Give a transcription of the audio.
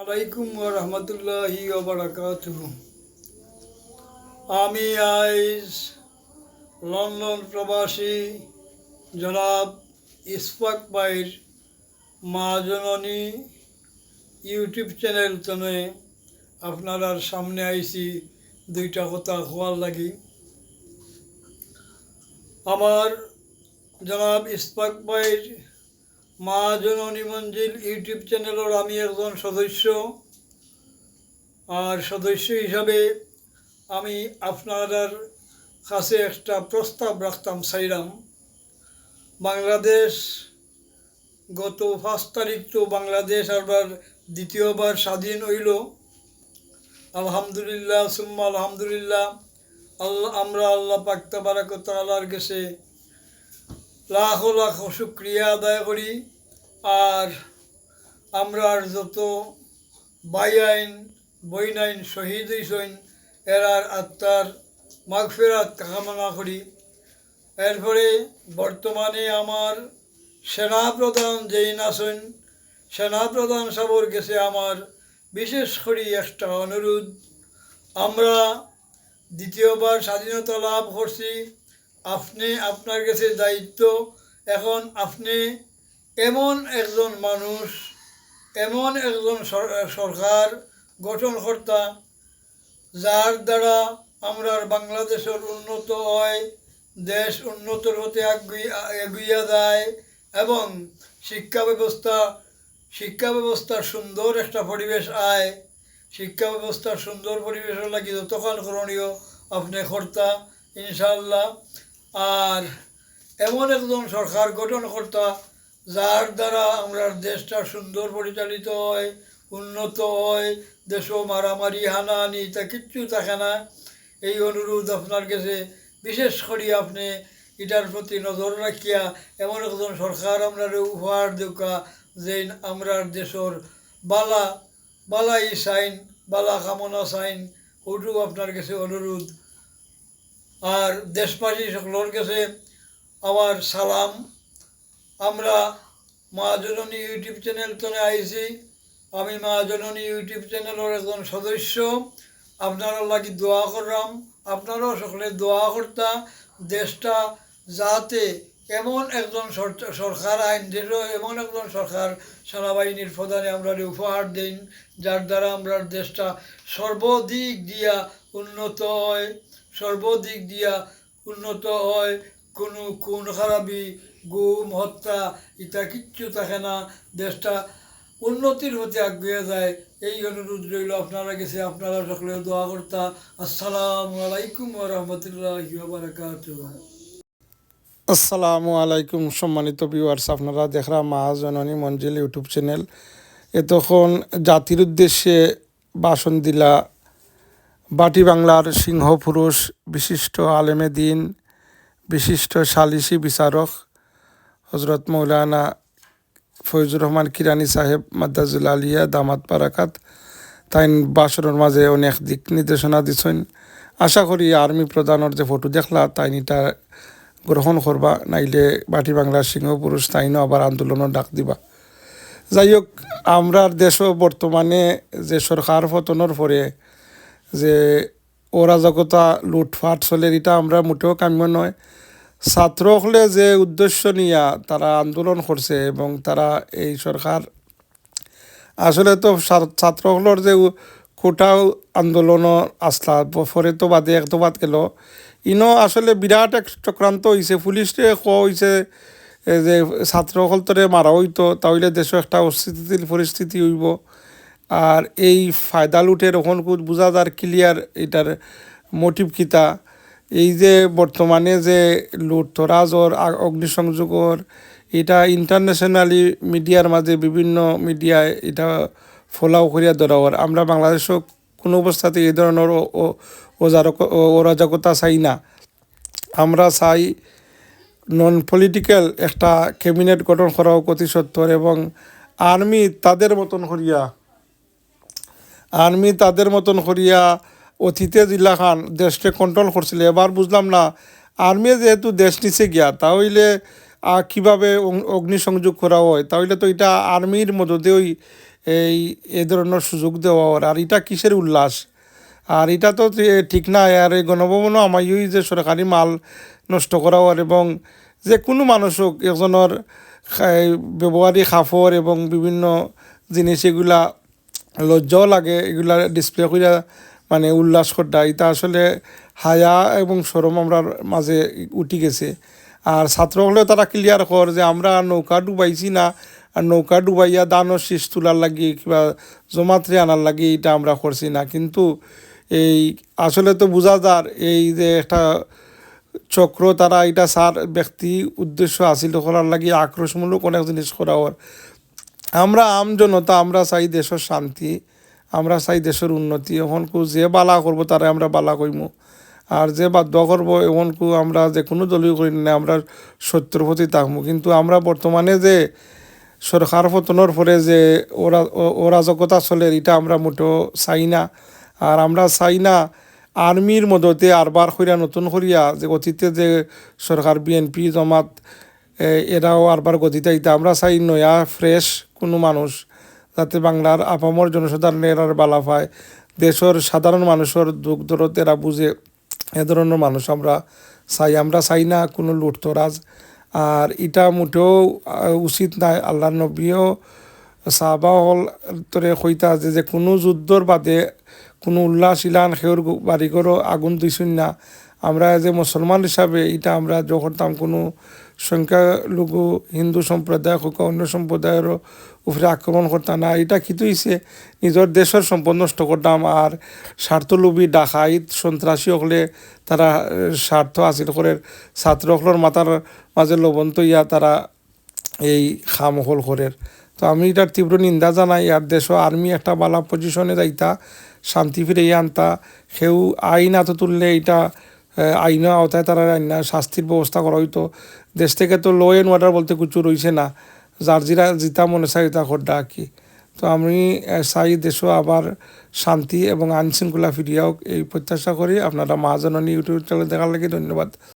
আলাইকুম ওয়া রাহমাতুল্লাহি ওয়া বারাকাতুহু। আমি আইজ লন্ডন প্রবাসী জনাব ইসফাক ভাইয়ের মা জননী ইউটিউব চ্যানেল তনে আপনার সামনে আইছি দুইটা কথা হওয়ার লাগি। আমার জনাব ইসফাক ভাইয়ের মা জননী মঞ্জিল ইউটিউব চ্যানেলের আমি একজন সদস্য, আর সদস্য হিসাবে আমি আপনাদের কাছে একটা প্রস্তাব রাখতাম চাইলাম। বাংলাদেশ গত 5 তারিখ তো বাংলাদেশ আবার দ্বিতীয়বার স্বাধীন হইল। আলহামদুলিল্লাহ সুম্মা আলহামদুলিল্লাহ। আমরা আল্লাহ পাক তাবারাক ওয়া তাআলার কাছে লাখ লাখ শুকরিয়া আদায় করি। আর আমরার যত ভাই আইন বইন আইন শহীদ হইসইন এরার আত্মার মাগফিরাত কামনা করি। এরপরে বর্তমানে আমার সেনাপ্রধান যেইন আছেন, সেনাপ্রধান সাবর কাছে আমার বিশেষ করে একটা অনুরোধ। আমরা দ্বিতীয়বার স্বাধীনতা লাভ করছি, আপনি আপনার কাছে দায়িত্ব। এখন আপনি এমন একজন মানুষ, এমন একজন সরকার গঠনকর্তা যার দ্বারা আমরা বাংলাদেশের উন্নত হয়, দেশ উন্নতর হতে এগিয়ে যায় এবং শিক্ষা ব্যবস্থার সুন্দর একটা পরিবেশ আয়। শিক্ষা ব্যবস্থার সুন্দর পরিবেশের লাগি যতক্ষণ করণীয় আপনি কর্তা ইনশাআল্লাহ। আর এমন একজন সরকার গঠনকর্তা যার দ্বারা আমরা দেশটা সুন্দর পরিচালিত হয়, উন্নত হয়, দেশও মারামারি হানাহানি তা কিচ্ছু থাকে না। এই অনুরোধ আপনার কাছে বিশেষ করে আপনি এটার প্রতি নজর রাখিয়া এমন একজন সরকার আমরা উপহার দেওয়া যে আমরা দেশের বালাই চাইন, বালা কামনা চাইন, ওটু আপনার কাছে অনুরোধ। আর দেশবাসী সকলের কাছে আমার সালাম। আমরা মা জননী ইউটিউব চ্যানেল তনে আইছি, আমি মা জননী ইউটিউব চ্যানেলের একজন সদস্য। আপনারা লাগি দোয়া করলাম, আপনারাও সকলে দোয়া করতা দেশটা যাতে এমন একজন সরকার আইন দেশ, এমন একজন সরকার সেনাবাহিনীর প্রধানে আমরা উপহার দিন যার দ্বারা আমরা দেশটা সর্বদিক দিয়া উন্নত হয়, সর্বদিক দিয়া উন্নত হয়। কোনো খুন খারাপি, গুম হত্যা এটা কিচ্ছু থাকে না, দেশটা উন্নতির হতে এগিয়ে যায়। এই অনুরোধ রইল আপনারা কাছে, আপনারা সকলে দোয়া করতা। আসসালামু আলাইকুম ওয়া রাহমাতুল্লাহি ওয়া বারাকাতুহু। আসসালামু আলাইকুম সম্মানিত ভিউয়ার্স, আপনারা দেখরা মা জননী মঞ্জিল ইউটিউব চ্যানেল। এতক্ষণ জাতির উদ্দেশ্যে ভাষণ দিলা বাটি বাংলার সিংহ পুরুষ, বিশিষ্ট আলেমে দিন, বিশিষ্ট সালিসি বিচারক হজরত মৌলানা ফয়জুর রহমান কিরানি সাহেব মাদ্দাজুল আলিয়া দামাত বারাকাত। তাই ভাষণের মাঝে অনেক দিক নির্দেশনা দিছেন। আশা করি আর্মি প্রধানের যে ফটো দেখলা তাই এটা গ্রহণ করবা, নাইলে বাটি বাংলার সিংহ পুরুষ তাইনও আবার আন্দোলনের ডাক দিবা। যাই হোক, আমরার দেশও বর্তমানে যে সরকার পতনের পরে যে অরাজকতা লুটফাট চলে, এটা আমরা মোটেও কাম্য নয়। ছাত্রসকলে যে উদ্দেশ্য নিয়ে তারা আন্দোলন করছে এবং তারা এই সরকার আসলে তো ছাত্রসকলের যে কোটাও আন্দোলন আসলা পরে তো বাদে এক তো বাদ গেল, ইনো আসলে বিরাট এক চক্রান্ত হয়েছে। পুলিশে হয়েছে যে ছাত্রসকল তরে মারা হইতো, তাহলে দেশে একটা অস্থিতিশীল পরিস্থিতি হইব। আর এই ফায়দা লুটের ওখান বোঝা যার ক্লিয়ার এটার মোটিভ কিতা। এই যে বর্তমানে যে লুটতরাজর অগ্নিসংযোগর এটা ইন্টারন্যাশনালি মিডিয়ার মাঝে বিভিন্ন মিডিয়ায় এটা ফলাও করিয়া ধরাওয়ার, আমরা বাংলাদেশও কোনো অবস্থাতে এই ধরনের অরাজকতা চাই না। আমরা চাই নন পলিটিক্যাল একটা ক্যাবিনেট গঠন করা অতি সত্তর, এবং আর্মি তাদের মতন করিয়া অতীতে জিল্লা খান দেশকে কন্ট্রোল করছিল। এবার বুঝলাম না আর্মি যেহেতু দেশ নিচে গিয়া, তাহলে কীভাবে অগ্নিসংযোগ করা হয়, তাহলে তো এটা আর্মির মদতেই এই ধরনের সুযোগ দেওয়া ওর। আর এটা কিসের উল্লাস? আর এটা তো ঠিক না। আর এই গণভবনও আমায়ই যে সরকারি মাল নষ্ট করা ওর, এবং যে কোনো মানুষক একজনের ব্যবহারিক কাপড় এবং বিভিন্ন জিনিস এগুলা লজ্জাও লাগে এগুলা ডিসপ্লে কইরা মানে উল্লাস করটা, এটা আসলে হায়া এবং শরম আমরার মাঝে উঠি গেছে। আর ছাত্র হলেও তারা ক্লিয়ার কর যে আমরা নৌকা ডুবাইছি না, আর নৌকা ডুবাইয়া দানও শীষ তোলার লাগি কিংবা জমাত্রে আনার লাগি এটা আমরা করছি না। কিন্তু এই আসলে তো বোঝা যার এই যে একটা চক্র, তারা এটা সার ব্যক্তি উদ্দেশ্য হাসিল করার লাগি আক্রোশমূলক অনেক জিনিস করা ওর। আমরা আম জনতা আমরা চাই দেশের শান্তি, আমরা চাই দেশের উন্নতি। এখন যে বালা করবো তারা আমরা বালা কইমু, আর যে বাধ্য করবো এখন আমরা যে কোনো দলীয় করি না, আমরা সত্যের প্রতি থাকবো। কিন্তু আমরা বর্তমানে যে সরকার পতনের পরে যে অরাজকতা চলে এটা আমরা মোটেও চাই না। আর আমরা চাই না আর্মির মদতে আরবার করিয়া নতুন করিয়া যে অতীতে যে সরকার বিএনপি জমাত এরাও আরবার গতিতে আইতা। আমরা চাই নয়া ফ্রেশ কোনো মানুষ যাতে বাংলার আপামর জনসাধারণের এরার বালা পায়, দেশের সাধারণ মানুষের দুঃখ দরদ এরা বুঝে, এ ধরনের মানুষ আমরা চাই। আমরা চাই না কোনো লুটতরাজ। আর এটা মোটেও উচিত নাই। আল্লাহ নবীও সাহাবা হল তরে কইতা যে কোনো যুদ্ধর বাদে কোনো উল্লাস ইলান সেওর বাড়িঘরও আগুন দিছুন না। আমরা যে মুসলমান হিসাবে এটা আমরা যখন কোনো সংখ্যালঘু হিন্দু সম্প্রদায় হোক অন্য সম্প্রদায়েরও উপরে আক্রমণ করতাম না। এটা কিন্তু হইছে নিজের দেশের সম্পদ নষ্ট করতাম। আর স্বার্থলোভী ডাকাইত সন্ত্রাসী হলে তারা স্বার্থ হাসিল করে ছাত্র হকলের মাথার মাঝে লবন্ত ইয়া তারা এই খামহল করে। তো আমি এটার তীব্র নিন্দা জানাই। আর দেশ আর্মি একটা বালা পজিশনে যাইতা, শান্তি ফিরিয়ে আনতা। সেও আইন এত তুললে এটা আইনের আওতায় তারা আইনা শাস্তির ব্যবস্থা করা হইতো। দেশ থেকে তো ল অ্যান্ড অর্ডার বলতে কিছু রইছে না, যার জিতা মনে চাই তা করডা আর কি। তো আমি চাই দেশও আবার শান্তি এবং আইন শৃঙ্খলা ফিরিয়ে হোক, এই প্রত্যাশা করি। আপনারা মহাজননী ইউটিউব চ্যানেল দেখার লাগি ধন্যবাদ।